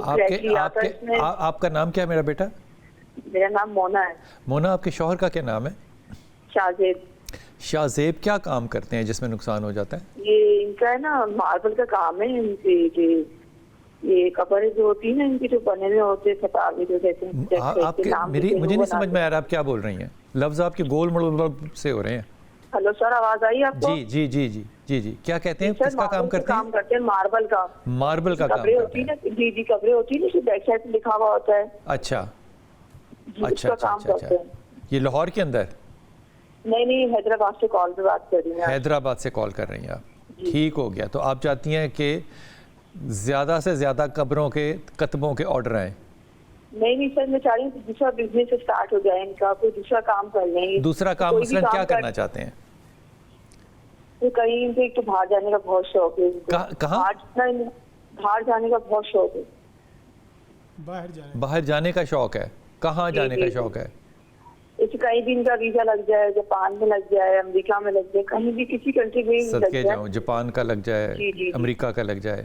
آپ کا نام کیا ہے میرا بیٹا؟ میرا نام مونا ہے. مونا، آپ کے شوہر کا کیا نام ہے؟ شاہزیب. شاہزیب کیا کام کرتے ہیں جس میں نقصان ہو جاتا ہے؟ یہ ان کا ہے نا ماربل کا کام ہے. ان کی یہ قبریں جو ہوتی ہیں نا، ان کی جو بنے ہوئے ہوتے ہیں فتاوی جو کہتے ہیں. مجھے نہیں سمجھ میں آ رہا آپ کیا بول رہی ہیں. لفظ آپ کے گول مڑ سے ہو رہے ہیں. ہلو سر، آواز آئی آپ کو؟ جی جی جی جی جی جی کیا کہتے ہیں؟ کس کا کام کرتے ہیں؟ ماربل کا. ماربل کا کام ہوتی ہے. جی جی قبریں ہوتی ہے نا، بیک سائڈ پہ لکھا ہوا ہوتا ہے. اچھا اچھا اچھا. یہ لاہور کے اندر؟ نہیں، حیدرآباد سے کال پہ بات کر رہی ہیں. حیدرآباد سے کال کر رہی ہیں آپ. ٹھیک ہو گیا. تو آپ چاہتی ہیں کہ زیادہ سے زیادہ قبروں کے کتبوں کے آرڈر آئیں؟ نہیں سر، میں چاہ رہی ہوں کہ دوسرا بزنس اسٹارٹ ہو جائے ان کا، کوئی دوسرا کام کر لیں. دوسرا کام مثلاً کیا کرنا چاہتے ہیں؟ کہیں ایک تو باہر جانے کا بہت شوق ہے. کہاں؟ باہر جانے کا بہت شوق ہے. باہر جانے کا شوق ہے. کہاں جانے کا شوق ہے؟ کہیں بھی ان کا ویزا لگ جائے، جاپان میں لگ جائے، امریکہ میں لگ جائے، کہیں بھی کسی کنٹری میں لگ صدقے جائے. جاؤں، جاپان کا لگ جائے، امریکہ کا لگ جائے.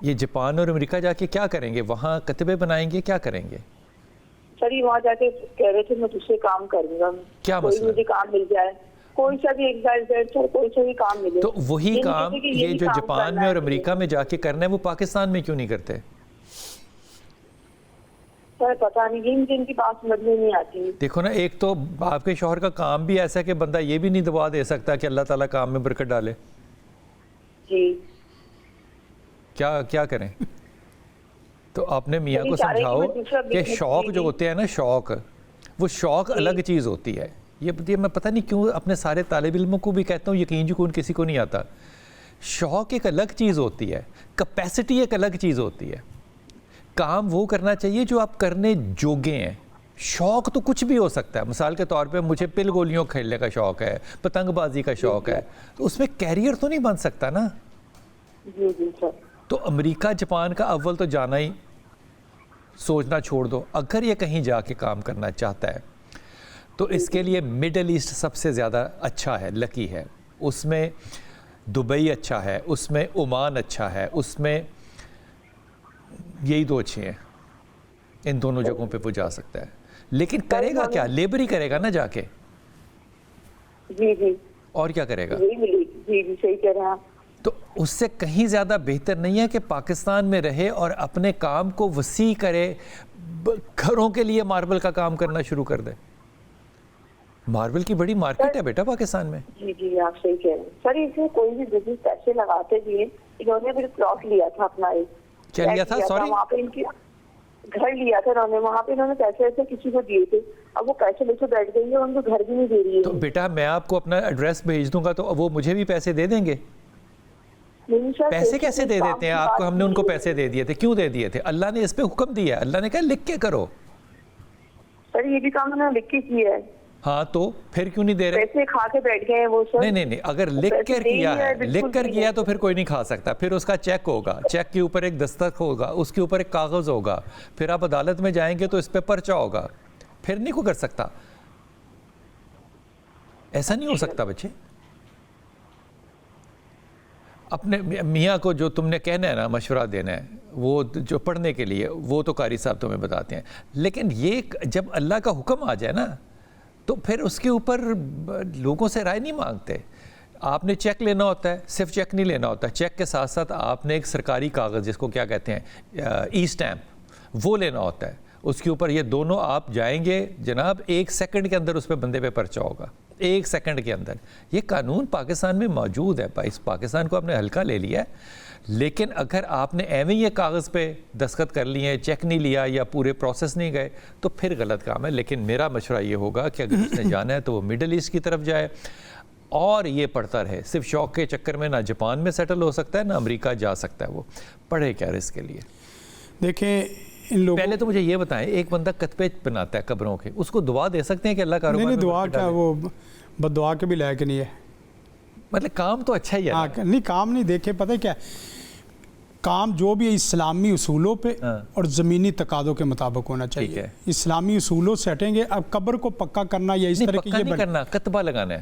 یہ جاپان اور امریکہ جا کے کیا کریں گے؟ وہاں کتبے بنائیں گے؟ کیا کریں گے؟ سر یہ وہاں جا کے کہہ رہے تھے میں دوسرے کام کروں گا. کیا کوئی مسئلہ؟ مجھے کام مل جائے، کوئی سا بھی ایک کوئی سا بھی کام ملے. تو وہی کام یہ جو جاپان میں اور امریکہ میں جا کے کرنا ہے وہ پاکستان میں کیوں نہیں کرتے؟ سر پتہ نہیں، ان کی بات سمجھ میں نہیں آتی. دیکھو نا، ایک تو آپ کے شوہر کا کام بھی ایسا ہے کہ بندہ یہ بھی نہیں دبا دے سکتا کہ اللہ تعالیٰ کام میں برکت ڈالے. جی کیا کریں؟ تو اپنے میاں کو سمجھاؤ کہ شوق جو ہوتے ہیں نا، شوق، وہ شوق الگ چیز ہوتی ہے. یہ میں پتہ نہیں کیوں اپنے سارے طالب علموں کو بھی کہتا ہوں، یقین جکون کسی کو نہیں آتا. شوق ایک الگ چیز ہوتی ہے، کیپیسٹی ایک الگ چیز ہوتی ہے. کام وہ کرنا چاہیے جو آپ کرنے جوگے ہیں. شوق تو کچھ بھی ہو سکتا ہے. مثال کے طور پہ مجھے پل گولیوں کھیلنے کا شوق ہے، پتنگ بازی کا شوق ہے، تو اس میں کیریئر تو نہیں بن سکتا نا. جی سر. تو امریکہ جاپان کا اول تو جانا ہی سوچنا چھوڑ دو. اگر یہ کہیں جا کے کام کرنا چاہتا ہے تو اس کے لیے مڈل ایسٹ سب سے زیادہ اچھا ہے، لکی ہے. اس میں دبئی اچھا ہے، اس میں عمان اچھا ہے، اس میں یہی دو اچھے ہیں. ان دونوں جگہوں پہ وہ جا سکتا ہے. لیکن کرے گا کیا؟ لیبر ہی کرے گا نا جا کے. جی اور کیا کرے گا؟ جی صحیح کہہ رہے ہیں آپ. تو اس سے کہیں زیادہ بہتر نہیں ہے کہ پاکستان میں رہے اور اپنے کام کو وسیع کرے، گھروں کے لیے ماربل کا کام کرنا شروع کر دے. ماربل کی بڑی مارکیٹ ہے بیٹا پاکستان میں. جی آپ صحیح کہہ رہے ہیں سر. اس میں کوئی بھی بزنس پیسے لگاتے بھی ہیں. انہوں نے پھر پلاٹ لیا تھا اپنا، کیا لیا تھا؟ سوری، وہاں پہ ان کی گھر لیا تھا انہوں نے. وہاں پہ انہوں نے پیسے ایسے کسی کو دیے تھے. اب وہ پیسے لے کے بیٹھ گئی ہے، ان کو گھر بھی نہیں دے رہی ہے. تو بیٹا میں آپ کو اپنا ایڈریس بھیج دوں گا تو وہ مجھے بھی پیسے دے دیں گے. پیسے کیسے دے دیتے ہیں آپ کو؟ ہم نے ان کو پیسے دے دیے تھے. کیوں دے دیے تھے؟ اللہ نے اس پہ حکم دیا ہے. اللہ نے کہا لکھ کے کرو. سر یہ بھی کام انہوں نے لکھ کے کیا ہے. ہاں تو پھر کیوں نہیں دے رہے؟ پیسے کھا کے بیٹھ گئے ہیں وہ سر. نہیں، اگر لکھ کر کیا ہے، لکھ کر کیا تو پھر کوئی نہیں کھا سکتا. پھر اس کا چیک ہوگا، چیک کے اوپر ایک دستخط ہوگا، اس کے اوپر ایک کاغذ ہوگا، پھر آپ عدالت میں جائیں گے تو اس پہ پرچہ ہوگا. پھر نہیں کوئی کر سکتا. ایسا نہیں ہو سکتا بچے. اپنے میاں کو جو تم نے کہنا ہے نا، مشورہ دینا ہے، وہ جو پڑھنے کے لیے، وہ تو قاری صاحب تمہیں بتاتے ہیں. لیکن یہ جب اللہ کا حکم آ جائے نا تو پھر اس کے اوپر لوگوں سے رائے نہیں مانگتے. آپ نے چیک لینا ہوتا ہے، صرف چیک نہیں لینا ہوتا. چیک کے ساتھ ساتھ آپ نے ایک سرکاری کاغذ جس کو کیا کہتے ہیں ای اسٹیمپ، وہ لینا ہوتا ہے. اس کے اوپر یہ دونوں آپ جائیں گے جناب، 1 سیکنڈ کے اندر اس پہ بندے پہ پرچہ ہوگا. 1 سیکنڈ کے اندر. یہ قانون پاکستان میں موجود ہے. اس پاکستان کو آپ نے ہلکا لے لیا ہے. لیکن اگر آپ نے ایویں یہ کاغذ پہ دستخط کر لیے، چیک نہیں لیا یا پورے پروسیس نہیں گئے تو پھر غلط کام ہے. لیکن میرا مشورہ یہ ہوگا کہ اگر اس نے جانا ہے تو وہ مڈل ایسٹ کی طرف جائے اور یہ پڑھتا رہے. صرف شوق کے چکر میں نہ جاپان میں سیٹل ہو سکتا ہے نہ امریکہ جا سکتا ہے. وہ پڑھے کیا اس کے لیے؟ دیکھیں ان لوگوں، پہلے تو مجھے یہ بتائیں، ایک بندہ کتبے بناتا ہے قبروں کے، اس کو دعا دے سکتے ہیں کہ اللہ کاروبار میں نہیں دعا کیا، وہ بد دعا کے بھی لائق نہیں ہے. مطلب کام تو اچھا ہی ہے. نہیں کام نہیں. دیکھے پتہ کیا کام جو بھی اسلامی اصولوں پہ اور زمینی تقاضوں کے مطابق ہونا چاہیے. اسلامی اصولوں سے ہٹیں گے. اب قبر کو پکا کرنا یا اس طرح کی، یہ کرنا، کتبہ لگانا ہے.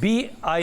BI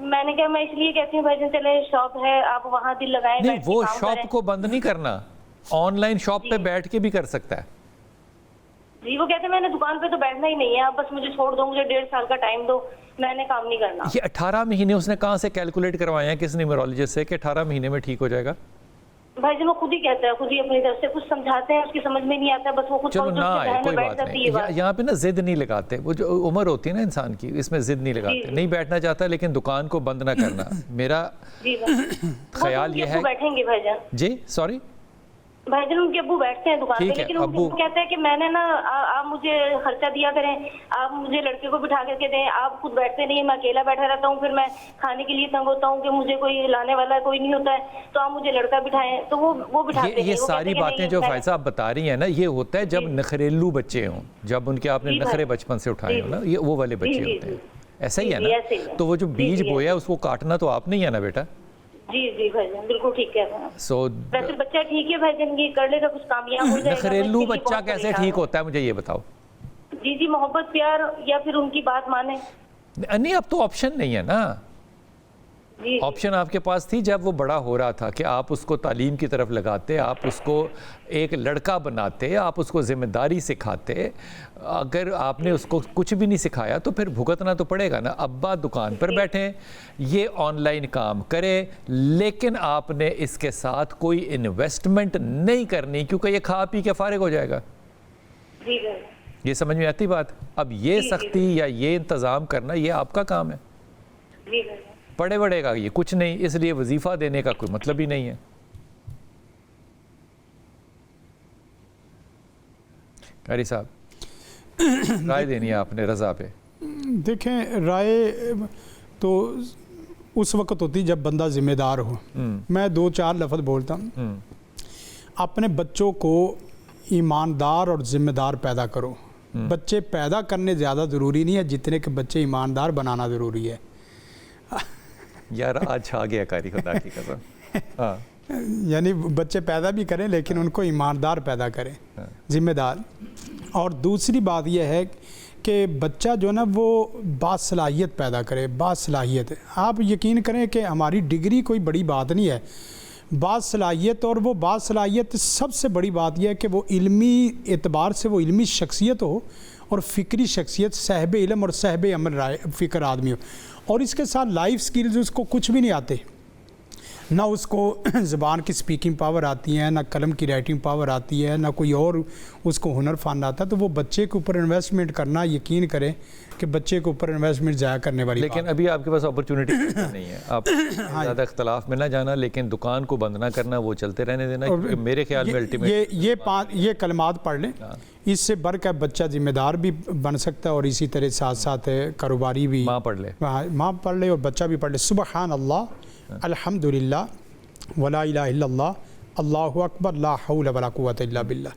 میں نے کہا میں اس لیے کہتی ہوں بھائی جان چلے شاپ ہے آپ وہاں دل لگائیں. نہیں وہ شاپ کو بند نہیں کرنا, آن لائن شاپ پہ بیٹھ کے بھی کر سکتا ہے. جی وہ کہتے ہیں میں نے دکان پہ تو بیٹھنا ہی نہیں ہے, آپ بس مجھے چھوڑ دو, مجھے 1.5 سال کا ٹائم دو, میں نے کام نہیں کرنا. یہ 18 مہینے اس نے کہاں سے کیلکولیٹ کروائے ہیں, کس نیورولوجسٹ سے, کہ 18 مہینے میں ٹھیک ہو جائے گا؟ بھائی جان وہ خود ہی کہتا ہے, خود ہی اپنی طرف سے کچھ سمجھاتے ہیں, اس کی سمجھ میں نہیں آتا, بس وہ خود چلو نہ آئے کوئی بات نہیں, یہاں پہ نا ضد نہیں لگاتے, وہ جو عمر ہوتی ہے نا انسان کی اس میں ضد نہیں لگاتے. نہیں بیٹھنا چاہتا لیکن دکان کو بند نہ کرنا. میرا خیال یہ ہے بیٹھیں گے بھائی جان. جی سوری بھائی جان ان کے ابو بیٹھتے ہیں دکان پہ, لیکن وہ کہتے ہیں کہ میں نے نا آپ مجھے خرچہ دیا کریں, آپ مجھے لڑکے کو بٹھا کر کے دیں, آپ خود بیٹھتے نہیں, میں اکیلا بیٹھا رہتا ہوں, پھر میں کھانے کے لیے تنگ ہوتا ہوں کہ مجھے کوئی لانے والا کوئی نہیں ہوتا ہے, تو آپ مجھے لڑکا بٹھائیں, تو وہ بٹھاتے ہیں. یہ ساری باتیں جو فائز صاحب بتا رہی ہیں نا, یہ ہوتا ہے جب نخریلو بچے ہوں, جب ان کے آپ نے نخرے بچپن سے اٹھائے ہوں نا, یہ وہ والے بچے ہوتے ہیں. ایسا ہی ہے نا, تو وہ جو بیج بویا اس کو کاٹنا تو آپ نہیں ہے نا بیٹا. جی جی بھائی جان بالکل ٹھیک کہتے ہیں. ویسے بچہ ٹھیک ہے بھائی جان, یہ کر لے گا کچھ کامیاب ہو جائے گا. نخریلو بچہ کیسے ٹھیک ہوتا ہے مجھے یہ بتاؤ. جی محبت پیار یا پھر ان کی بات مانے. نہیں اب تو آپشن نہیں ہے نا, آپشن آپ کے پاس تھی جب وہ بڑا ہو رہا تھا کہ آپ اس کو تعلیم کی طرف لگاتے, آپ اس کو ایک لڑکا بناتے, آپ اس کو ذمہ داری سکھاتے. اگر آپ نے اس کو کچھ بھی نہیں سکھایا تو پھر بھگتنا تو پڑے گا نا. ابا دکان پر بیٹھیں, یہ آن لائن کام کرے, لیکن آپ نے اس کے ساتھ کوئی انویسٹمنٹ نہیں کرنی کیونکہ یہ کھا پی کے فارغ ہو جائے گا. یہ سمجھ میں آتی بات؟ اب یہ سختی یا یہ انتظام کرنا یہ آپ کا کام ہے. پڑے بڑھے گا یہ کچھ نہیں, اس لیے وظیفہ دینے کا کوئی مطلب ہی نہیں ہے. قاری صاحب رائے دینی ہے آپ نے رضا پہ. دیکھیں رائے تو اس وقت ہوتی جب بندہ ذمہ دار ہو. میں 2-4 لفظ بولتا ہوں. اپنے بچوں کو ایماندار اور ذمہ دار پیدا کرو. بچے پیدا کرنے زیادہ ضروری نہیں ہے جتنے کہ بچے ایماندار بنانا ضروری ہے. یار آج چھا گیا قاری خدا کی قسم. یعنی بچے پیدا بھی کریں لیکن ان کو ایماندار پیدا کریں, ذمہ دار. اور دوسری بات یہ ہے کہ بچہ جو ہے نا وہ باصلاحیت پیدا کرے. باصلاحیت, آپ یقین کریں کہ ہماری ڈگری کوئی بڑی بات نہیں ہے. باصلاحیت, اور وہ باصلاحیت سب سے بڑی بات یہ ہے کہ وہ علمی اعتبار سے وہ علمی شخصیت ہو اور فکری شخصیت, صاحب علم اور صاحب عمل فکر آدمی ہو. اور اس کے ساتھ لائف سکلز اس کو کچھ بھی نہیں آتے, نہ اس کو زبان کی سپیکنگ پاور آتی ہے, نہ قلم کی رائٹنگ پاور آتی ہے, نہ کوئی اور اس کو ہنر فن آتا ہے. تو وہ بچے کے اوپر انویسٹمنٹ کرنا, یقین کریں کہ بچے کے اوپر انویسٹمنٹ ضائع کرنے والی. لیکن ابھی آپ کے پاس اپرچونٹی نہیں ہے, آپ زیادہ اختلاف میں نہ جانا, لیکن دکان کو بند نہ کرنا, وہ چلتے رہنے دینا. میرے خیال میں الٹیمیٹ یہ کلمات پڑھ لیں, اس سے بڑھ کر بچہ ذمہ دار بھی بن سکتا ہے اور اسی طرح ساتھ ساتھ کاروباری بھی. ماں پڑھ لے, ماں پڑھ لے اور بچہ بھی پڑھ لے. سبحان اللہ, الحمدللہ, ولا الہ الا اللہ, اللہ اکبر, لا حول ولا قوت الا باللہ.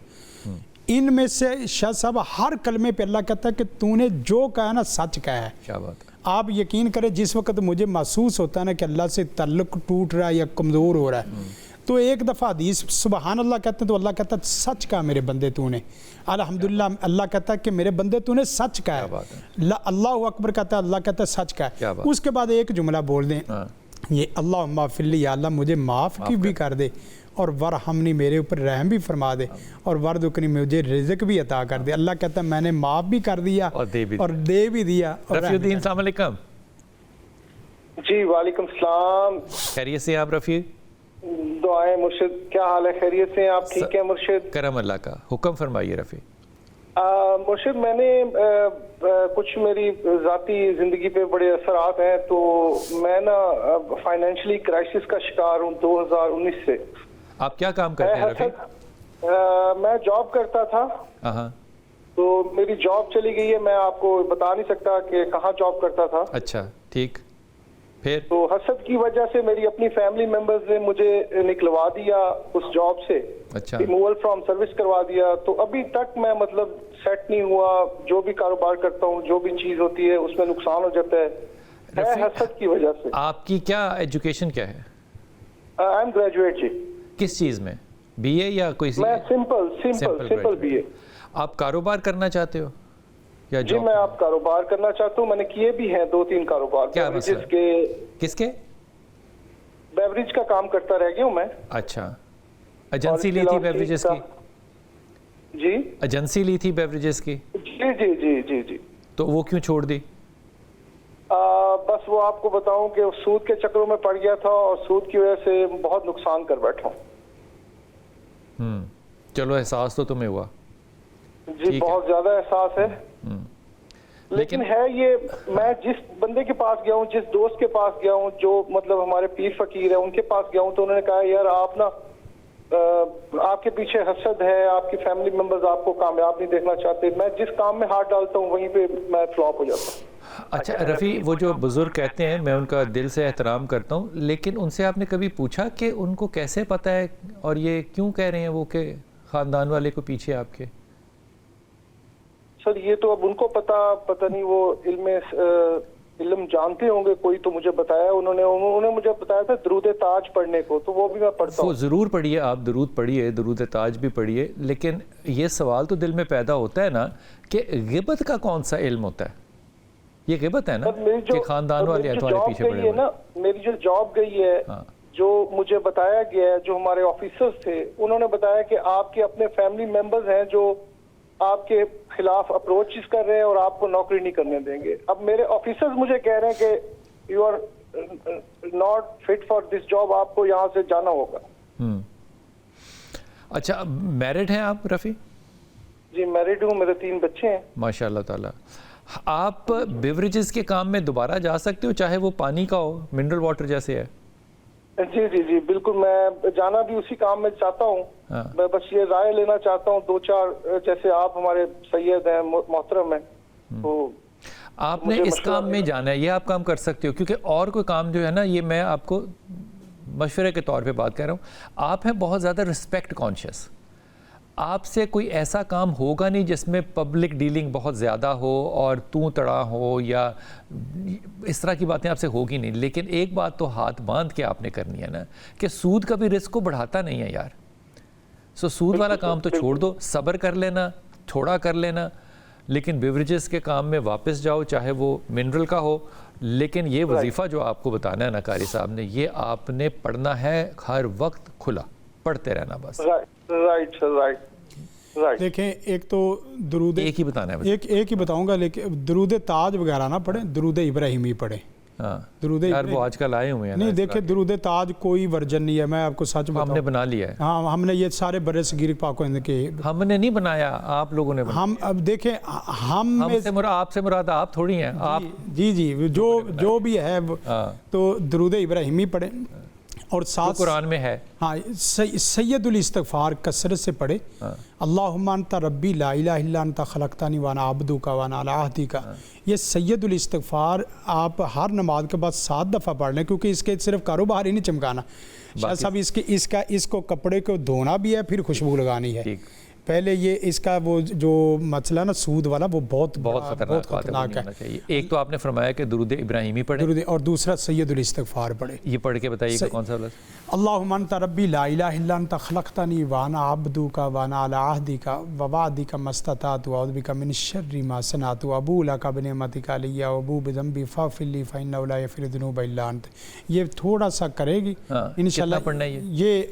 ان میں سے شاہ صاحب ہر کلمے پہ اللہ کہتا ہے کہ تو نے جو کہا نا سچ کہا ہے. کیا بات ہے. آپ یقین کریں جس وقت مجھے محسوس ہوتا ہے نا کہ اللہ سے تعلق ٹوٹ رہا ہے یا کمزور ہو رہا ہے, تو ایک دفعہ حدیث سبحان اللہ کہتے ہیں تو اللہ کہتا ہے سچ کہا میرے بندے تو نے. الحمدللہ, اللہ کہتا ہے کہ میرے بندے تو نے سچ کہا ہے. اللہ اکبر کہتا ہے, اللہ کہتا ہے سچ کہا ہے. اس کے بعد ایک جملہ بول دیں, یہ اللہم اغفر لی, یا اللہ مجھے معاف کی بھی کر دے, اور ورحمنی, میرے اوپر رحم بھی فرما دے, اور وردکنی, مجھے رزق بھی عطا کر دے. اللہ کہتا ہے میں نے معاف بھی کر دیا اور دے بھی دیا. رفیع الدین السلام علیکم. جی وعلیکم السلام. خیریت سے آپ رفیع؟ دعائیں مرشد, کیا حال ہے, خیریت سے آپ ٹھیک ہیں مرشد؟ کرم اللہ کا, حکم فرمائیے رفیع. مرشد میں نے کچھ میری ذاتی زندگی پہ بڑے اثرات ہیں, تو میں نا فائنینشلی کرائسس کا شکار ہوں 2019 سے. آپ کیا کام کرتے ہیں رفیع؟ میں جاب کرتا تھا, تو میری جاب چلی گئی ہے. میں آپ کو بتا نہیں سکتا کہ کہاں جاب کرتا تھا. اچھا ٹھیک, پھر تو حسد کی وجہ سے میری اپنی فیملی ممبرز نے مجھے نکلوا دیا اس جاب سے, ریموول فرام سروس کروا دیا. تو ابھی تک میں مطلب سیٹ نہیں ہوا. جو بھی کاروبار کرتا ہوں, جو بھی چیز ہوتی ہے اس میں نقصان ہو جاتا ہے حسد کی وجہ سے. آپ کی کیا ایجوکیشن کیا ہے؟ I am graduate. جی کس چیز میں, بی اے یا کوئی؟ میں سمپل بی اے. آپ کاروبار کرنا چاہتے ہو؟ یا جی میں آپ کاروبار کرنا چاہتا ہوں, میں نے کیے بھی ہیں 2-3 کاروبار. کیا مسئلہ؟ کس کے؟ بیوریج کا کام کرتا رہ گیا ہوں میں. اچھا, ایجنسی لی تھی بیوریجز کی؟ جی ایجنسی لی تھی بیوریجز کی؟ جی جی جی جی جی. تو وہ کیوں چھوڑ دی؟ بس وہ آپ کو بتاؤں کہ سود کے چکروں میں پڑ گیا تھا اور سود کی وجہ سے بہت نقصان کر بیٹھا ہوں. چلو احساس تو تمہیں ہوا. جی بہت زیادہ احساس ہے. لیکن ہے یہ, میں جس بندے کے پاس گیا ہوں, جس دوست کے پاس گیا ہوں, جو مطلب ہمارے پیر فقیر ہیں, ان کے پاس گیا ہوں, تو انہوں نے کہا یار آپ نا, آپ کے پیچھے حسد ہے, آپ کی فیملی ممبرز آپ کو کامیاب نہیں دیکھنا چاہتے. میں جس کام میں ہاتھ ڈالتا ہوں وہیں پہ میں فلاپ ہو جاتا ہوں. اچھا رفیع, وہ جو بزرگ کہتے ہیں میں ان کا دل سے احترام کرتا ہوں, لیکن ان سے آپ نے کبھی پوچھا کہ ان کو کیسے پتہ ہے اور یہ کیوں کہہ رہے ہیں وہ کہ خاندان والے کو پیچھے آپ کے؟ سر یہ تو اب ان کو پتہ نہیں, وہ علم جانتے ہوں گے, کوئی تو مجھے بتایا انہوں نے مجھے بتایا تھا درود تاج پڑھنے کو, تو وہ بھی میں پڑھتا ہوں. وہ ضرور پڑھیے, آپ درود پڑھیے, درود تاج بھی پڑھیے, لیکن یہ سوال تو دل میں پیدا ہوتا ہے نا کہ غیبت کا کون سا علم ہوتا ہے؟ یہ غیبت ہے نا کہ خاندان والے تمہارے پیچھے پڑے ہوئے. میری جو جاب گئی ہے, جو مجھے بتایا گیا ہے, جو ہمارے آفیسرز تھے انہوں نے بتایا کہ آپ کے اپنے فیملی ممبرز ہیں جو آپ کے خلاف اپروچز کر رہے ہیں اور آپ کو نوکری نہیں کرنے دیں گے. اب میرے آفیسرز مجھے کہہ رہے ہیں کہ you are not fit for this job, آپ کو یہاں سے جانا ہوگا. اچھا, میرڈ ہیں آپ رفیع؟ جی میرڈ ہوں, میرے 3 بچے ہیں. ماشاء اللہ تعالیٰ. آپ بیوریجز کے کام میں دوبارہ جا سکتے ہو, چاہے وہ پانی کا ہو, منرل واٹر جیسے ہے؟ جی جی جی بالکل, میں جانا بھی اسی کام میں چاہتا ہوں. میں بس یہ رائے لینا چاہتا ہوں 2-4, جیسے آپ ہمارے سید ہیں, محترم ہیں, تو آپ نے اس کام میں جانا ہے, یہ آپ کام کر سکتے ہو, کیونکہ اور کوئی کام جو ہے نا, یہ میں آپ کو مشورے کے طور پہ بات کر رہا ہوں. آپ ہیں بہت زیادہ رسپیکٹ کانشیس, آپ سے کوئی ایسا کام ہوگا نہیں جس میں پبلک ڈیلنگ بہت زیادہ ہو اور تو تڑا ہو, یا اس طرح کی باتیں آپ سے ہوگی نہیں. لیکن ایک بات تو ہاتھ باندھ کے آپ نے کرنی ہے نا کہ سود کبھی رزق کو بڑھاتا نہیں ہے یار. سود والا کام تو چھوڑ دو, صبر کر لینا, تھوڑا کر لینا, لیکن بیوریجز کے کام میں واپس جاؤ, چاہے وہ منرل کا ہو. لیکن یہ وظیفہ جو آپ کو بتانا ہے نا قاری صاحب نے, یہ آپ نے پڑھنا ہے ہر وقت کھلا, پڑھتے رہنا بس. رائٹ. دیکھیں ایک تو درود, ایک ہی بتانا ہے, ایک ہی بتاؤں گا, لیکن درود تاج وغیرہ نہ پڑھیں, درود ابراہیمی پڑھیں. درود یار وہ آج کل آئے ہوئے ہیں. نہیں دیکھیں, درود تاج کوئی ورژن نہیں ہے, میں آپ کو سچ بتاؤں, ہم نے بنا لیا ہے. ہاں ہم نے یہ سارے برے صغیر پاک و ہند کے, ہم نے نہیں بنایا, آپ لوگوں نے بنایا. ہم اب دیکھیں, آپ سے مراد آپ تھوڑی ہیں. آپ جی جی جو بھی ہے, تو درود ابراہیمی پڑھیں. اور ساتھ قرآن میں ہے, ہاں, سید الاستغفار کثرت سے پڑھے. اللہم انت ربی لا الہ الا انت خلقتنی وانا عبدک وانا علی عہدک. یہ سید الاستغفار آپ ہر نماز کے بعد 7 دفعہ پڑھ لیں, کیونکہ اس کے صرف کاروبار ہی نہیں چمکانا, شاہ صاحب اس کو کپڑے کو دھونا بھی ہے, پھر خوشبو لگانی ہے. پہلے یہ اس کا وہ جو مسئلہ نا سود والا, وہ بہت خطرناک ہے. ایک تو آپ نے فرمایا کہ درود ابراہیمی پڑھیں, اور دوسرا سید الاستغفار پڑھے. یہ پڑھ کے بتائیے کون سا لفظ؟ اللہم انت ربی لا الہ الا انت خلقتنی وانا عبدک وانا علی عہدک ووعدک ما استطعت واعوذ بک من شر ما صنعت ابوء لک بنعمتک علی وابوء بذنبی فاغفر لی فانہ لا یغفر الذنوب الا انت. یہ تھوڑا سا کرے گی انشاءاللہ. پڑھنا ہے یہ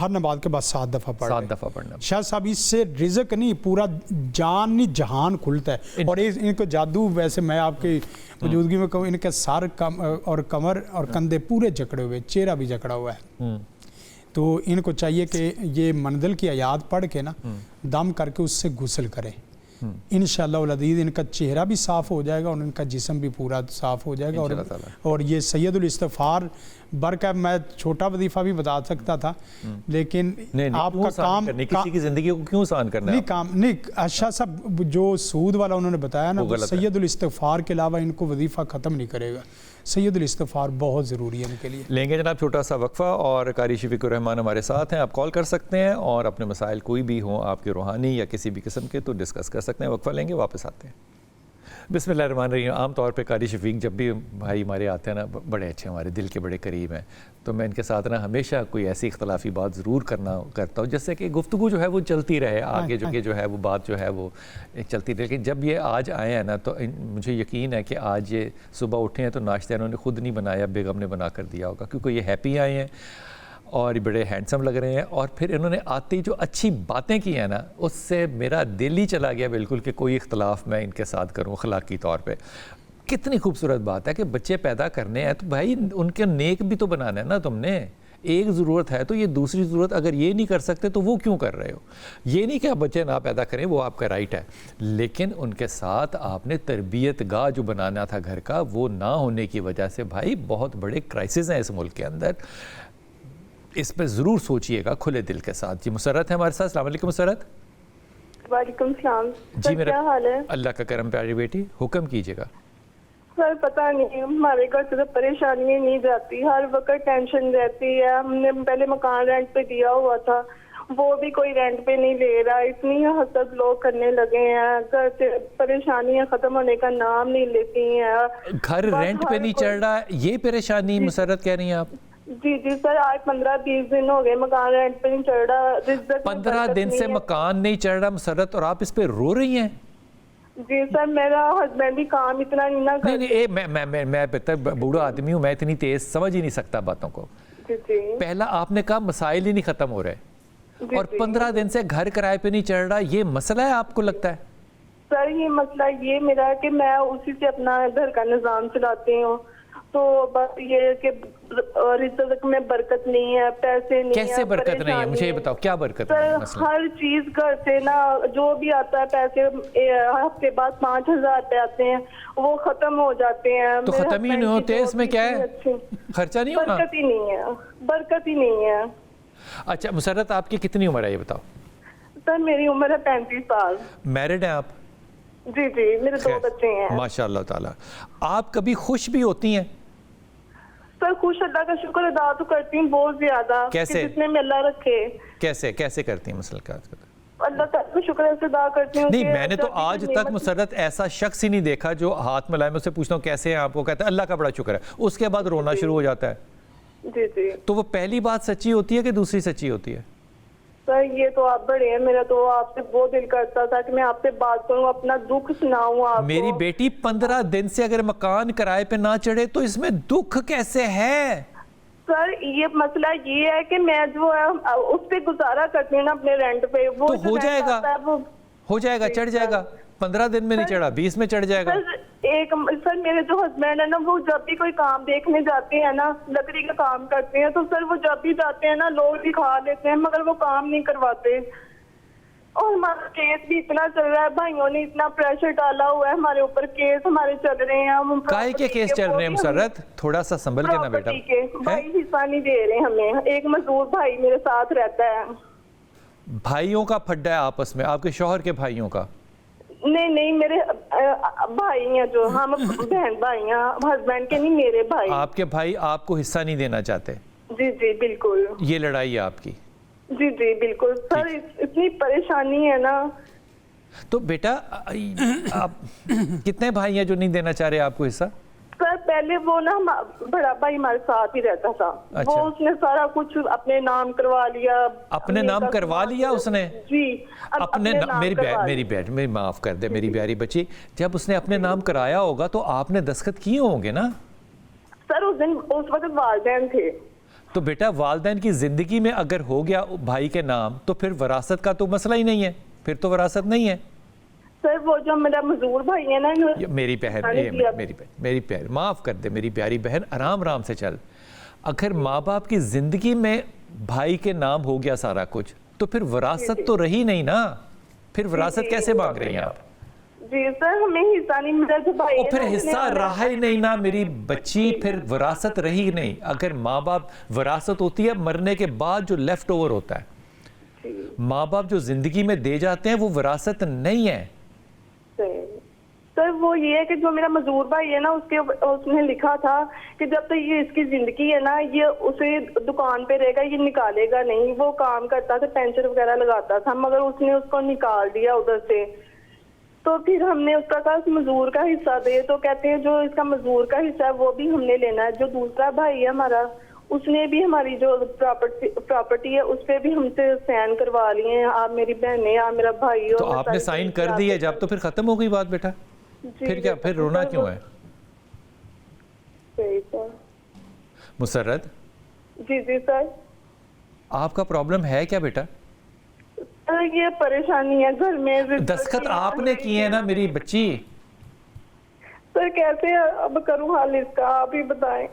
ہر نماز کے بعد 7 دفعہ پڑھنا. شاہ صاحب اس سے رزق نہیں, پورا جان نہیں جہان کھلتا ہے. اور ان کو جادو, ویسے میں آپ کی موجودگی میں کہوں, ان کے سر اور کمر اور کندھے پورے جکڑے ہوئے, چہرہ بھی جکڑا ہوا ہے. تو ان کو چاہیے کہ یہ منزل کی آیات پڑھ کے نا دم کر کے اس سے غسل کریں. انشاءاللہ العزیز ان کا چہرہ بھی صاف ہو جائے گا اور ان کا جسم بھی پورا صاف ہو جائے گا. اور یہ سید الاستغفار برکہ, میں چھوٹا وظیفہ بھی بتا سکتا تھا, لیکن آپ کا کام کسی کی زندگی کو کیوں آسان کرنا ہے؟ نہیں شاہ صاحب, جو سود والا انہوں نے بتایا نا, سید الاستغفار کے علاوہ ان کو وظیفہ ختم نہیں کرے گا. سید الاستغفار بہت ضروری ہے ان کے لیے. لیں گے جناب چھوٹا سا وقفہ, اور قاری شفیق الرحمان ہمارے ساتھ ہیں, آپ کال کر سکتے ہیں اور اپنے مسائل کوئی بھی ہوں آپ کے روحانی یا کسی بھی قسم کے, تو ڈسکس کر سکتے ہیں. وقفہ لیں گے, واپس آتے ہیں. بسم اللہ الرحمن الرحیم. عام طور پہ قاری شفیق جب بھی بھائی ہمارے آتے ہیں نا بڑے اچھے ہمارے دل کے بڑے قریب ہیں, تو میں ان کے ساتھ نا ہمیشہ کوئی ایسی اختلافی بات ضرور کرتا ہوں جس سے کہ گفتگو جو ہے وہ چلتی رہے آگے, جو ہے وہ بات جو ہے وہ چلتی رہے. لیکن جب یہ آج آئے ہیں نا تو مجھے یقین ہے کہ آج یہ صبح اٹھے ہیں تو ناشتہ انہوں نے خود نہیں بنایا, بیگم نے بنا کر دیا ہوگا, کیونکہ یہ ہیپی آئے ہیں اور بڑے ہینڈسم لگ رہے ہیں. اور پھر انہوں نے آتے ہی جو اچھی باتیں کی ہیں نا اس سے میرا دل ہی چلا گیا بالکل کہ کوئی اختلاف میں ان کے ساتھ کروں اخلاقی طور پہ. کتنی خوبصورت بات ہے کہ بچے پیدا کرنے ہیں تو بھائی ان کے نیک بھی تو بنانا ہے نا تم نے. ایک ضرورت ہے تو یہ دوسری ضرورت اگر یہ نہیں کر سکتے تو وہ کیوں کر رہے ہو. یہ نہیں کہ آپ بچے نہ پیدا کریں, وہ آپ کا رائٹ ہے, لیکن ان کے ساتھ آپ نے تربیت گاہ جو بنانا تھا گھر کا وہ نہ ہونے کی وجہ سے بھائی بہت بڑے کرائسس ہیں اس ملک کے اندر. اس پہ ضرور سوچئے گا کھلے دل کے ساتھ. جی مسرت ہے ہمارے ساتھ. السلام علیکم مسرت. وعلیکم السلام. جی میرا کیا حال ہے؟ اللہ کا کرم پیاری بیٹی, حکم کیجیے گا. سر پتہ نہیں ہمارے گھر سے پریشانیاں نہیں جاتی, ہر وقت ٹینشن رہتی ہے. ہم نے پہلے مکان رینٹ پہ دیا ہوا تھا, وہ بھی کوئی رینٹ پہ نہیں لے رہا. اتنی حسد لوگ کرنے لگے ہیں, گھر سے پریشانیاں ختم ہونے کا نام نہیں لیتی ہیں. گھر رینٹ پہ نہیں چڑھ رہا, یہ پریشانی مسرت کہہ رہی ہیں آپ؟ جی سر, آج 15-20 دن ہو گئے مکان رینٹ پہ نہیں چڑھ رہا. 15 دن سے مکان نہیں چڑھ رہا مسرت, اور آپ اس پہ رو رہی ہیں؟ جی سر, میرا ہسبینڈ بھی کام اتنا نہیں نہ کرتے. نہیں میں بوڑھا آدمی ہوں, میں اتنی تیز سمجھ ہی نہیں سکتا باتوں کو. جی پہلا آپ نے کہا مسائل ہی نہیں ختم ہو رہے, اور 15 دن سے گھر کرائے پہ نہیں چڑھ رہا, یہ مسئلہ ہے آپ کو لگتا ہے؟ سر یہ مسئلہ یہ میرا ہے کہ میں اسی سے اپنا گھر کا نظام چلاتی ہوں, تو بس یہ ہے کہ رزق میں برکت نہیں ہے, پیسے نہیں. کیسے برکت نہیں ہے مجھے یہ بتاؤ, کیا برکت نہیں ہے؟ سر ہر چیز گھر سے نا جو بھی آتا ہے پیسے ہفتے بعد 5,000 روپے آتے ہیں وہ ختم ہو جاتے ہیں. تو ختم ہی نہیں ہوتے, اس میں کیا ہے, خرچہ نہیں ہونا؟ برکت ہی نہیں ہے, برکت ہی نہیں ہے. اچھا مسرت آپ کی کتنی عمر ہے یہ بتاؤ؟ سر میری عمر ہے 35 سال. میرڈ ہیں آپ؟ جی میرے 2 بچے ہیں. ماشاء اللہ تعالیٰ. آپ کبھی خوش بھی ہوتی ہیں؟ سر خوش اللہ کا شکر ادا تو کرتی ہوں بہت زیادہ. کیسے؟ جتنے میں اللہ رکھے. کیسے کرتی ہیں مسئلہ کیا؟ اللہ تعالیٰ کا شکر ادا کرتی ہوں. نہیں میں نے تو آج تک مسرت ایسا شخص ہی نہیں دیکھا جو ہاتھ میں لائے, میں اس سے پوچھتا ہوں کیسے ہیں آپ, کو کہتا ہے اللہ کا بڑا شکر ہے, اس کے بعد رونا شروع ہو جاتا ہے. جی تو وہ پہلی بات سچی ہوتی ہے کہ دوسری سچی ہوتی ہے؟ سر یہ تو آپ بڑے ہیں, میرا تو آپ سے بہت دل کرتا تھا کہ میں آپ سے بات کروں, اپنا دکھ سناؤں آپ کو. میری بیٹی 15 دن سے اگر مکان کرائے پہ نہ چڑھے تو اس میں دکھ کیسے ہے؟ سر یہ مسئلہ یہ ہے کہ میں جو ہے اس پہ گزارا کرتی ہوں نا اپنے رینٹ پہ, وہ تو ہو جائے گا, چڑھ جائے گا. 15 دن میں نہیں چڑھا, 20 میں چڑھ جائے گا. سر میرے جو ہسبینڈ ہے نا وہ جب بھی کوئی کام دیکھنے جاتے ہیں نا, لکڑی کا کام کرتے ہیں, تو سر وہ جب بھی جاتے ہیں نا لوگ دکھا لیتے ہیں مگر وہ کام نہیں کرواتے. اور ہمارا کیس بھی اتنا چل رہا ہے, بھائیوں نے اتنا پریشر ڈالا ہوا ہے ہمارے اوپر, کیس ہمارے چل رہے ہیں. کائے کے کیس چل رہے ہیں مسرت؟ تھوڑا سا سنبھل کے نا بیٹا. بھائی حصہ نہیں دے رہے ہمیں. ایک مزدور بھائی میرے ساتھ رہتا ہے. بھائیوں کا پھڈا ہے آپس میں, آپ کے شوہر کے بھائیوں کا؟ نہیں میرے بھائی ہیں, جو ہم بہن بھائی ہیں, ہسبینڈ کے نہیں, میرے بھائی. آپ کے بھائی آپ کو حصہ نہیں دینا چاہتے؟ جی بالکل. یہ لڑائی ہے آپ کی؟ جی بالکل. سر اتنی پریشانی ہے نا. تو بیٹا آپ کتنے بھائی ہیں جو نہیں دینا چاہ رہے آپ کو حصہ؟ سر پہلے وہ نا بڑا بھائی ہمارے ساتھ ہی رہتا تھا. وہ اس نے سارا کچھ اپنے نام کروا لیا. اپنے نام کروا لیا اس نے؟ جی اپنے میری معاف کر دے میری پیاری بچی, جب اس نے اپنے نام کرایا ہوگا تو آپ نے دستخط کیے ہوں گے نا؟ سر اس وقت والدین تھے. تو بیٹا والدین کی زندگی میں اگر ہو گیا بھائی کے نام تو پھر وراثت کا تو مسئلہ ہی نہیں ہے, پھر تو وراثت نہیں ہے. سر وہ جو میرا مزدور بھائی ہے نا, میری بہن معاف کر دے میری پیاری بہن, آرام سے چل. اگر ماں باپ کی زندگی میں بھائی کے نام ہو گیا سارا کچھ تو پھر وراثت تو رہی نہیں نا, پھر وراثت کیسے مانگ رہی ہیں آپ؟ جی سر ہمیں حصہ نہیں ملا جو بھائی ہے. پھر حصہ رہا ہی نہیں نا میری بچی, پھر وراثت رہی نہیں. اگر ماں باپ, وراثت ہوتی ہے مرنے کے بعد جو لیفٹ اوور ہوتا ہے, ماں باپ جو زندگی میں دے جاتے ہیں وہ وراثت نہیں ہے. سر وہ یہ ہے کہ جو میرا مزدور بھائی ہے نا, اس نے لکھا تھا کہ جب تک یہ اس کی زندگی ہے نا یہ اسے دکان پہ رہے گا, یہ نکالے گا نہیں. وہ کام کرتا تھا, پینچر وغیرہ لگاتا تھا, مگر اس نے اس کو نکال دیا ادھر سے. تو پھر ہم نے اس کا کہا مزدور کا حصہ دے، تو کہتے ہیں جو اس کا مزدور کا حصہ ہے وہ بھی ہم نے لینا ہے. جو دوسرا بھائی ہے ہمارا اس نے بھی ہماری جو پراپرٹی ہے اس پہ بھی ہم سے سائن کروا لیے ہیں. آپ میری بہن ہے، آپ میرا بھائی ہو. تو آپ نے سائن کر دی ہے جب، تو پھر ختم ہو گئی بات بیٹا. پھر کیا، پھر رونا کیوں ہے؟ صحیح سر. مسرت جی جی سر. آپ کا پرابلم ہے کیا بیٹا؟ یہ پریشانی ہے گھر میں. دستخط آپ نے کیے ہیں نا میری بچی. سر کیسے اب کروں حل اس کا، آپ ہی بتائیں.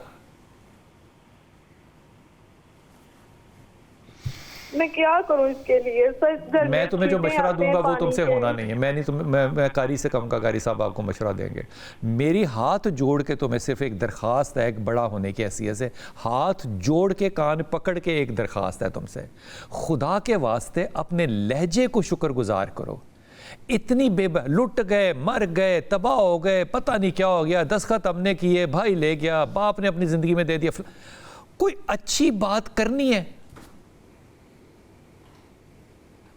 میں کیا کروں اس کے لیے سر؟ میں تمہیں جو مشورہ دوں گا وہ تم سے ہونا نہیں ہے. میں قاری سے کہوں گا قاری صاحب آپ کو مشورہ دیں گے. میری ہاتھ جوڑ کے تمہیں صرف ایک درخواست ہے، ایک بڑا ہونے کی حیثیت سے ہاتھ جوڑ کے کان پکڑ کے ایک درخواست ہے تم سے، خدا کے واسطے اپنے لہجے کو شکر گزار کرو. اتنی لٹ گئے، مر گئے، تباہ ہو گئے، پتہ نہیں کیا ہو گیا، دستخط ہم نے کیے، بھائی لے گیا، باپ نے اپنی زندگی میں دے دیا. کوئی اچھی بات کرنی ہے،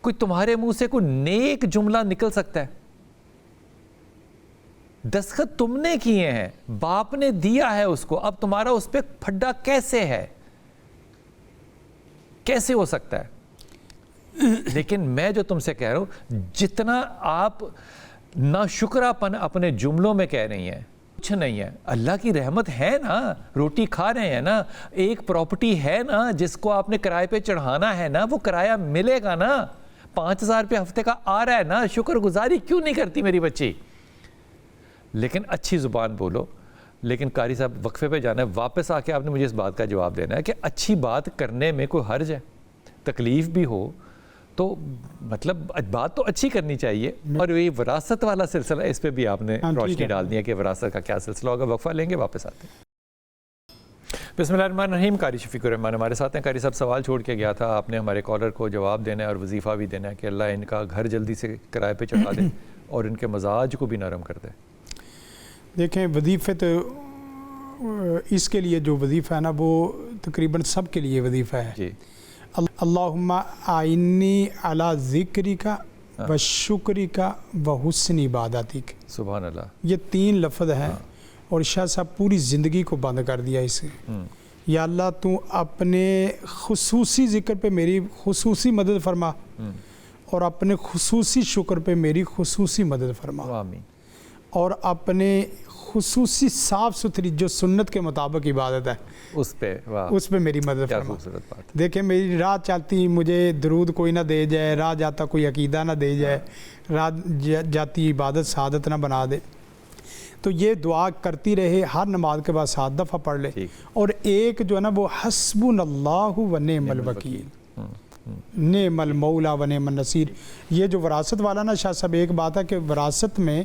کوئی تمہارے منہ سے کوئی نیک جملہ نکل سکتا ہے؟ دستخط تم نے کیے ہیں، باپ نے دیا ہے اس کو، اب تمہارا اس پہ پھڈا کیسے ہے؟ کیسے ہو سکتا ہے؟ لیکن میں جو تم سے کہہ رہا ہوں، جتنا آپ ناشکرا پن اپنے جملوں میں کہہ رہی ہیں کچھ نہیں ہے. اللہ کی رحمت ہے نا، روٹی کھا رہے ہیں نا، ایک پراپرٹی ہے نا جس کو آپ نے کرائے پہ چڑھانا ہے نا، وہ کرایہ ملے گا نا. 5,000 روپے ہفتے کا آ رہا ہے نا. شکر گزاری کیوں نہیں کرتی میری بچی؟ لیکن اچھی زبان بولو. لیکن قاری صاحب وقفے پہ جانا ہے، واپس آ کے آپ نے مجھے اس بات کا جواب دینا ہے کہ اچھی بات کرنے میں کوئی حرج ہے؟ تکلیف بھی ہو تو مطلب بات تو اچھی کرنی چاہیے. اور یہ وراثت والا سلسلہ، اس پہ بھی آپ نے روشنی ڈال دی ہے کہ وراثت کا کیا سلسلہ ہوگا. وقفہ لیں گے، واپس آتے ہیں. بسم اللہ الرحمن الرحیم. قاری شفیق الرحمان ہمارے ساتھ ہیں. قاری صاحب سوال چھوڑ کے گیا تھا، آپ نے ہمارے کالر کو جواب دینا ہے اور وظیفہ بھی دینا ہے کہ اللہ ان کا گھر جلدی سے کرائے پہ چڑھا دے اور ان کے مزاج کو بھی نرم کر دے. دیکھیں وظیفے تو اس کے لیے جو وظیفہ ہے نا وہ تقریباً سب کے لیے وظیفہ ہے. جی. اللہم آئینی علی ذکرک و شکرک و حسن عبادتک. سبحان اللہ. یہ 3 لفظ ہیں اور شاہ صاحب پوری زندگی کو بند کر دیا اسے. یا اللہ تو اپنے خصوصی ذکر پہ میری خصوصی مدد فرما اور اپنے خصوصی شکر پہ میری خصوصی مدد فرما. آمین. اور اپنے خصوصی صاف ستھری جو سنت کے مطابق عبادت ہے اس پہ میری مدد فرما. دیکھیں میری رات چلتی مجھے درود کوئی نہ دے جائے، راہ جاتا کوئی عقیدہ نہ دے جائے، راہ جاتی عبادت سعادت نہ بنا دے. تو یہ دعا کرتی رہے، ہر نماز کے بعد 7 دفعہ پڑھ لے. اور ایک جو ہے نا وہ حسبنا اللہ و نعم الوکیل، نعم المولا و نعم النصیر. یہ جو وراثت والا نا شاہ صاحب، ایک بات ہے کہ وراثت میں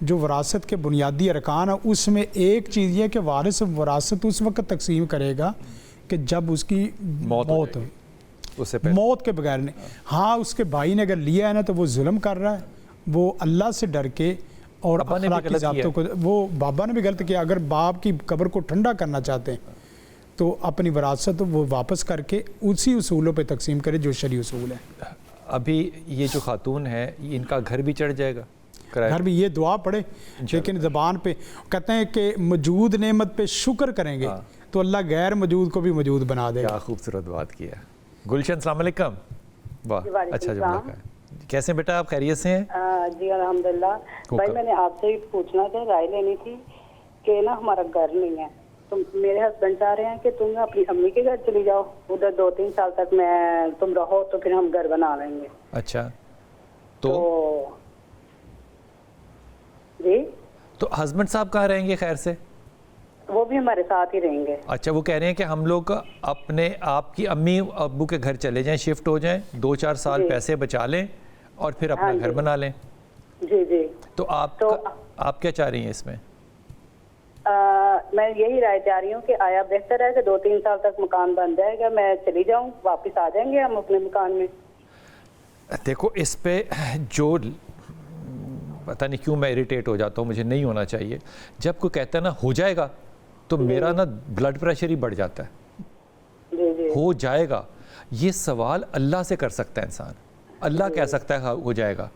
جو وراثت کے بنیادی ارکان ہے اس میں ایک چیز یہ کہ وارث وراثت اس وقت تقسیم کرے گا کہ جب اس کی موت ہو، موت کے بغیر نہیں. ہاں اس کے بھائی نے اگر لیا ہے نا تو وہ ظلم کر رہا ہے، وہ اللہ سے ڈر کے اور اخلاقی ضابطوں کو، وہ بابا نے بھی غلط کیا. اگر باپ کی قبر کو ٹھنڈا کرنا چاہتے ہیں تو اپنی وراثت وہ واپس کر کے اسی اصولوں پہ تقسیم کرے جو شرعی اصول ہے. ابھی یہ جو خاتون ہے ان کا گھر بھی چڑھ جائے گا، گھر بھی یہ دعا پڑھے لیکن زبان پہ کہتے ہیں کہ موجود نعمت پہ شکر کریں گے تو اللہ غیر موجود کو بھی موجود بنا دے گا. کیا خوبصورت بات کی ہے. گلشن السلام علیکم. واہ اچھا جملہ ہے. کیسے بیٹا آپ خیریت سے ہیں؟ جی الحمدللہ. بھائی میں نے آپ سے ہی پوچھنا تھا، رائے لینی تھی کہ نا ہمارا گھر نہیں ہے تو میرے ہسبینڈ چاہ رہے ہیں کہ تم اپنی امی کے گھر چلی جاؤ، ادھر 2-3 سال تک میں تم رہو تو پھر ہم گھر بنا لیں گے. اچھا تو جی تو ہسبینڈ صاحب کہاں رہیں گے؟ خیر سے وہ بھی ہمارے ساتھ ہی رہیں گے. اچھا وہ کہہ رہے ہیں کہ ہم لوگ اپنے آپ کی امی ابو کے گھر چلے جائیں، شفٹ ہو جائیں، 2-4 سال پیسے بچا لیں اور پھر اپنا گھر بنا لیں. جی جی. تو آپ کیا چاہ رہی ہیں اس میں؟ میں یہی رائے چاہ رہی ہوں کہ آیا بہتر ہے کہ 2-3 سال تک مکان بن جائے گا، میں چلی جاؤں، واپس آ جائیں گے ہم اپنے مکان میں. دیکھو اس پہ جو پتہ نہیں کیوں میں اریٹیٹ ہو جاتا ہوں، مجھے نہیں ہونا چاہیے. جب کوئی کہتا ہے نا ہو جائے گا تو میرا نا بلڈ پریشر ہی بڑھ جاتا ہے. ہو جائے گا یہ سوال اللہ سے کر سکتا ہے انسان. اللہ کہہ سکتا ہے ہو جائے گا.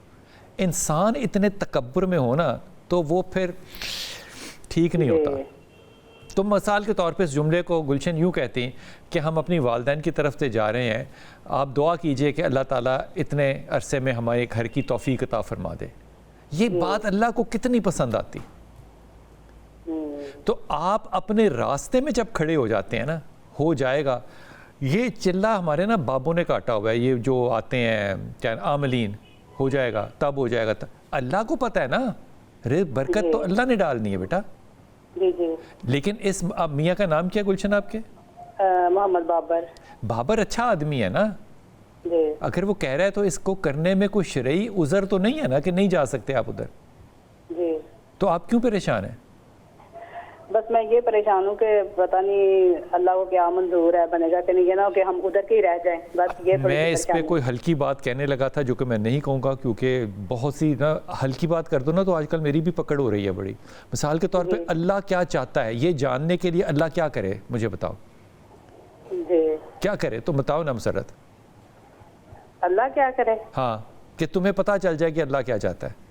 انسان اتنے تکبر میں ہونا تو وہ پھر ٹھیک نہیں ہوتا. تو مثال کے طور پہ اس جملے کو گلشن یوں کہتی ہیں کہ ہم اپنی والدین کی طرف سے جا رہے ہیں, آپ دعا کیجئے کہ اللہ تعالیٰ اتنے عرصے میں ہمارے گھر کی توفیق عطا فرما دے. یہ بات اللہ کو کتنی پسند آتی. تو آپ اپنے راستے میں جب کھڑے ہو جاتے ہیں نا, ہو جائے گا. یہ چلہ ہمارے نا بابوں نے کاٹا ہوا ہے, یہ جو آتے ہیں کیا عاملین, ہو جائے گا تب ہو جائے گا. اللہ کو پتہ ہے نا, برکت تو اللہ نے ڈالنی ہے بیٹا. جی جی. لیکن اس میاں کا نام کیا گلشن آپ کے؟ محمد بابر. بابر اچھا آدمی ہے نا. جی. اگر وہ کہہ رہا ہے تو اس کو کرنے میں کوئی شرعی عذر تو نہیں ہے نا کہ نہیں جا سکتے آپ ادھر. جی. تو آپ کیوں پریشان ہیں؟ بس میں یہ پریشان ہوں کہ پتہ نہیں اللہ کو کیا منظور ہے, بنے گا کہ نہیں, نا کہ ہم ادھر کے ہی رہ جائیں. بس یہ میں اس پہ کوئی ہلکی بات کہنے لگا تھا جو کہ میں نہیں کہوں گا, کیونکہ بہت سی نا ہلکی بات کر دو نا تو آج کل میری بھی پکڑ ہو رہی ہے بڑی. مثال کے طور پہ اللہ کیا چاہتا ہے یہ جاننے کے لیے اللہ کیا کرے مجھے بتاؤ. جی. کیا کرے تو بتاؤ نا مسرت. اللہ کیا کرے؟ ہاں, کہ تمہیں پتہ چل جائے کہ اللہ کیا چاہتا ہے.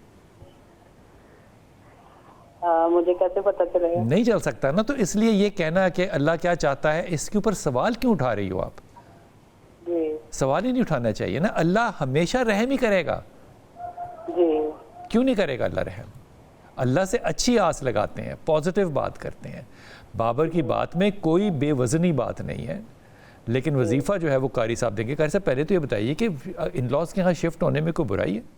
مجھے کیسے پتہ چلے گا؟ نہیں چل سکتا نا. تو اس لیے یہ کہنا کہ اللہ کیا چاہتا ہے, اس کے اوپر سوال کیوں اٹھا رہی ہو آپ؟ جی. سوال ہی نہیں اٹھانا چاہیے نا. اللہ ہمیشہ رحم ہی کرے گا. جی. کیوں نہیں کرے گا اللہ رحم؟ اللہ سے اچھی آس لگاتے ہیں, پازیٹیو بات کرتے ہیں. بابر کی بات میں کوئی بے وزنی بات نہیں ہے, لیکن وظیفہ جو ہے وہ قاری صاحب دیں گے. قاری صاحب پہلے تو یہ بتائیے کہ ان لاز کے ہاں شفٹ ہونے میں کوئی برائی ہے؟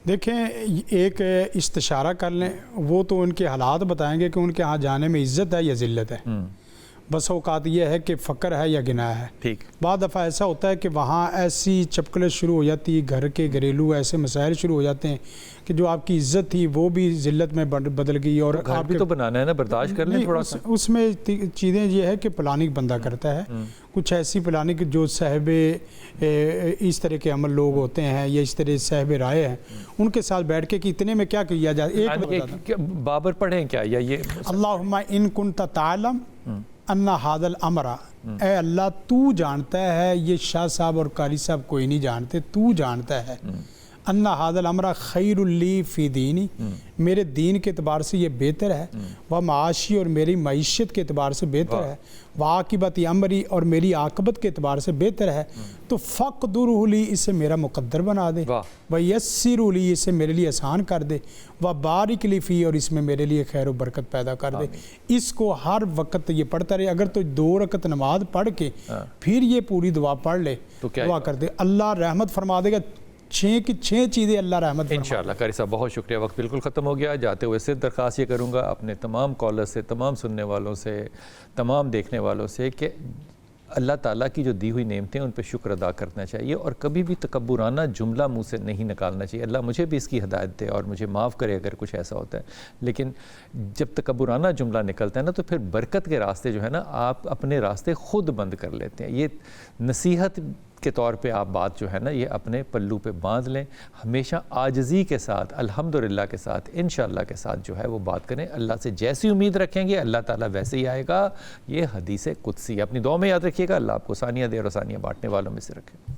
دیکھیں, ایک استشارہ کر لیں, وہ تو ان کے حالات بتائیں گے کہ ان کے ہاں جانے میں عزت ہے یا ذلت ہے. بس اوقات یہ ہے کہ فقر ہے یا گناہ ہے. ٹھیک. بعض دفعہ ایسا ہوتا ہے کہ وہاں ایسی چپکلیں شروع ہو جاتی, گھر کے گھریلو ایسے مسائل شروع ہو جاتے ہیں کہ جو آپ کی عزت تھی وہ بھی ذلت میں بدل گئی. اور گھر بھی تو بنانا ہے نا, برداشت کر لیں تھوڑا سا. اس میں چیزیں یہ ہے کہ پلاننگ بندہ کرتا ہے. کچھ ایسی پلاننگ جو صاحب اس طرح کے عمل لوگ ہوتے ہیں یا اس طرح صاحب رائے ہیں, ان کے ساتھ بیٹھ کے کہ اتنے میں کیا کیا جائے. ایک بابر پڑھیں کیا یا یہ اللہم ان کنت تعلم ان ھذا الامر, اے اللہ تو جانتا ہے, یہ شاہ صاحب اور قاری صاحب کوئی نہیں جانتے, تو جانتا ہے. ان ھذا الامر خیر لی فی دینی, میرے دین کے اعتبار سے یہ بہتر ہے. و معاشی, اور میری معیشت کے اعتبار سے بہتر ہے. و عاقبت امری, اور میری عاقبت کے اعتبار سے بہتر ہے. تو فقدرہ لی, اسے میرا مقدر بنا دے. و یسر لی, اسے میرے لیے آسان کر دے. و بارک لی فی, اور اس میں میرے لیے خیر و برکت پیدا کر دے. اس کو ہر وقت یہ پڑھتا رہے. اگر تو 2 رکعت نماز پڑھ کے پھر یہ پوری دعا پڑھ لے, دعا کر دے, اللہ رحمت فرما دے گا. 6 کی 6 چیزیں اللہ رحمت فرما. انشاءاللہ. قاری صاحب بہت شکریہ, وقت بالکل ختم ہو گیا. جاتے ہوئے صرف درخواست یہ کروں گا اپنے تمام کالر سے, تمام سننے والوں سے, تمام دیکھنے والوں سے کہ اللہ تعالیٰ کی جو دی ہوئی نعمتیں ان پہ شکر ادا کرنا چاہیے, اور کبھی بھی تکبرانہ جملہ منہ سے نہیں نکالنا چاہیے. اللہ مجھے بھی اس کی ہدایت دے اور مجھے معاف کرے اگر کچھ ایسا ہوتا ہے. لیکن جب تکبرانہ جملہ نکلتا ہے نا تو پھر برکت کے راستے جو ہے نا آپ اپنے راستے خود بند کر لیتے ہیں. یہ نصیحت کے طور پہ آپ بات جو ہے نا یہ اپنے پلو پہ باندھ لیں. ہمیشہ عاجزی کے ساتھ, الحمدللہ کے ساتھ, انشاءاللہ کے ساتھ جو ہے وہ بات کریں. اللہ سے جیسی امید رکھیں گے اللہ تعالیٰ ویسے ہی آئے گا. یہ حدیث قدسی. اپنی دعا میں یاد رکھیے گا. اللہ آپ کو ثانیہ دے اور ثانیہ بانٹنے والوں میں سے رکھے.